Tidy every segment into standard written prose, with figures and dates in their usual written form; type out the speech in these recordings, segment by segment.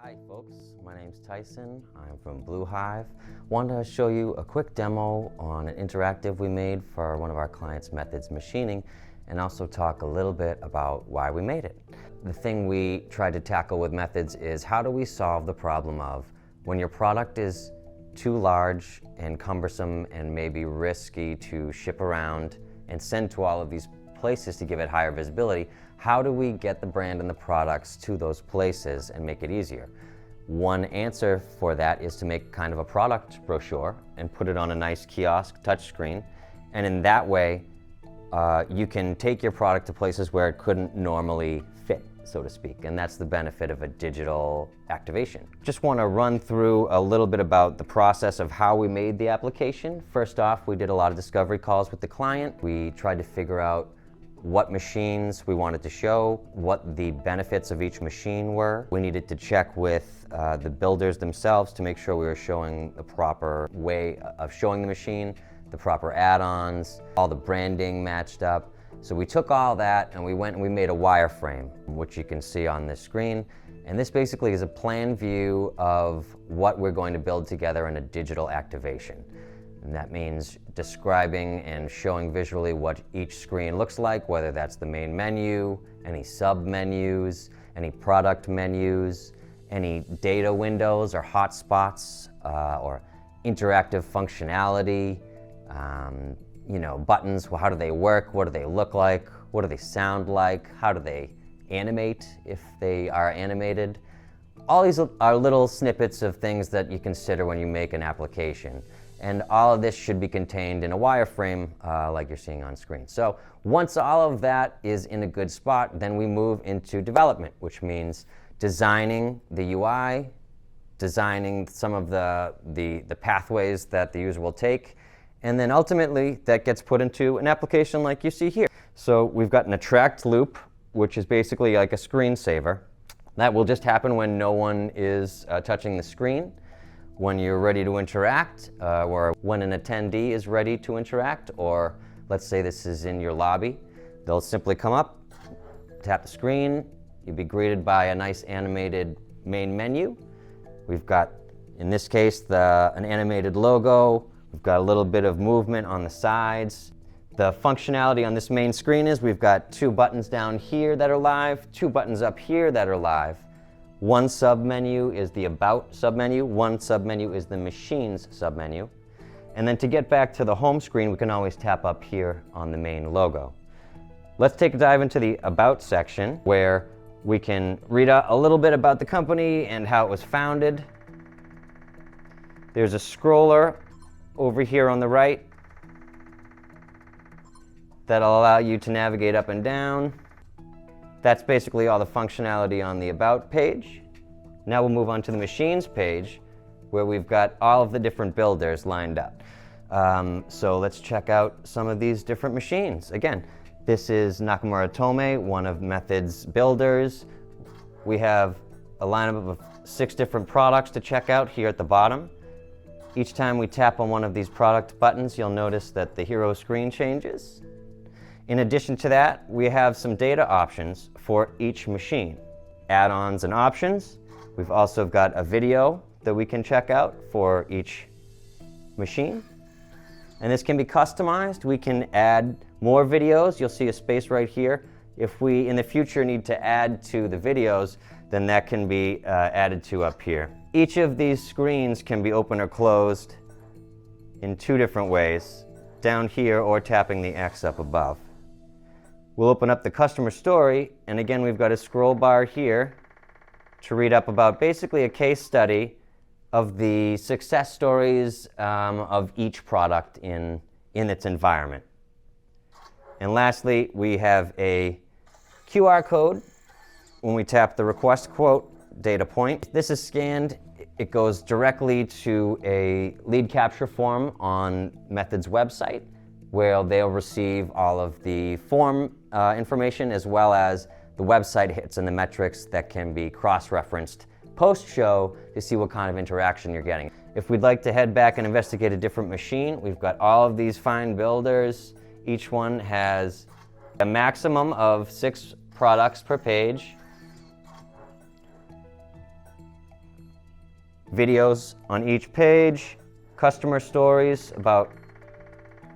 Hi folks, my name's Tyson. I'm from Blue Hive. Wanted to show you a quick demo on an interactive we made for one of our clients' Methods Machining, and also talk a little bit about why we made it. The thing we tried to tackle with Methods is how do we solve the problem of when your product is too large and cumbersome and maybe risky to ship around and send to all of these places to give it higher visibility, how do we get the brand and the products to those places and make it easier? One answer for that is to make kind of a product brochure and put it on a nice kiosk touchscreen, and in that way you can take your product to places where it couldn't normally fit, so to speak, and that's the benefit of a digital activation. Just want to run through a little bit about the process of how we made the application. First off, we did a lot of discovery calls with the client. We tried to figure out what machines we wanted to show, what the benefits of each machine were. We needed to check with the builders themselves to make sure we were showing the proper way of showing the machine, the proper add-ons, all the branding matched up. So we took all that and we went and we made a wireframe, which you can see on this screen. And this basically is a plan view of what we're going to build together in a digital activation. And that means describing and showing visually what each screen looks like, whether that's the main menu, any sub-menus, any product menus, any data windows or hotspots, or interactive functionality, buttons, how do they work, what do they look like, what do they sound like, how do they animate if they are animated. All these are little snippets of things that you consider when you make an application. And all of this should be contained in a wireframe like you're seeing on screen. So once all of that is in a good spot, then we move into development, which means designing the UI, designing some of the pathways that the user will take, and then ultimately that gets put into an application like you see here. So we've got an attract loop, which is basically like a screensaver. That will just happen when no one is touching the screen. When you're ready to interact, or when an attendee is ready to interact, or let's say this is in your lobby, they'll simply come up, tap the screen, you'll be greeted by a nice animated main menu. We've got, in this case, an animated logo. We've got a little bit of movement on the sides. The functionality on this main screen is we've got two buttons down here that are live, two buttons up here that are live. One submenu is the About submenu, one submenu is the Machines submenu. And then to get back to the home screen, we can always tap up here on the main logo. Let's take a dive into the About section, where we can read a little bit about the company and how it was founded. There's a scroller over here on the right that'll allow you to navigate up and down. That's basically all the functionality on the About page. Now we'll move on to the Machines page, where we've got all of the different builders lined up. So let's check out some of these different machines. Again, this is Nakamura Tome, one of Methods' builders. We have a lineup of 6 different products to check out here at the bottom. Each time we tap on one of these product buttons, you'll notice that the hero screen changes. In addition to that, we have some data options for each machine. Add-ons and options. We've also got a video that we can check out for each machine. And this can be customized. We can add more videos. You'll see a space right here. If we, in the future, need to add to the videos, then that can be added to up here. Each of these screens can be open or closed in 2 different ways, down here or tapping the X up above. We'll open up the customer story, and again we've got a scroll bar here to read up about basically a case study of the success stories of each product in its environment. And lastly, we have a QR code when we tap the request quote data point. This is scanned. It goes directly to a lead capture form on Methods' website, where they'll receive all of the form information as well as the website hits and the metrics that can be cross-referenced post-show to see what kind of interaction you're getting. If we'd like to head back and investigate a different machine, we've got all of these fine builders. Each one has a maximum of 6 products per page. videos on each page, customer stories about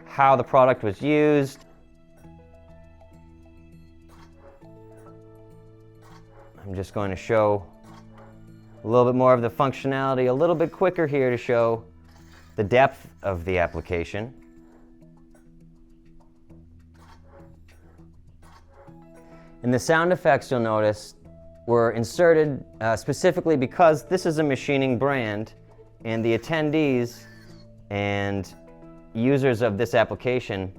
how the product was used. I'm just going to show a little bit more of the functionality, a little bit quicker here to show the depth of the application. And the sound effects, you'll notice, were inserted specifically because this is a machining brand, and the attendees and users of this application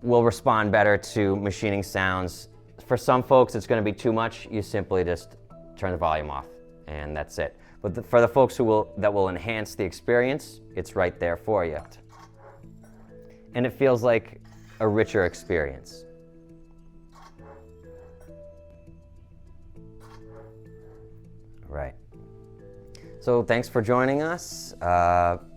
will respond better to machining sounds. For some folks, it's going to be too much. You simply just turn the volume off, and that's it. But for the folks that will enhance the experience, it's right there for you. And it feels like a richer experience. Right. So thanks for joining us.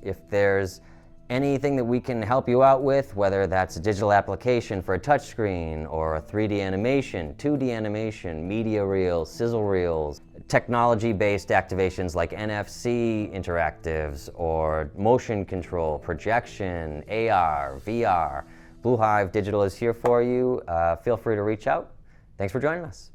If there's anything that we can help you out with, whether that's a digital application for a touchscreen or a 3D animation, 2D animation, media reels, sizzle reels, technology-based activations like NFC interactives or motion control, projection, AR, VR, Blue Hive Digital is here for you. Feel free to reach out. Thanks for joining us.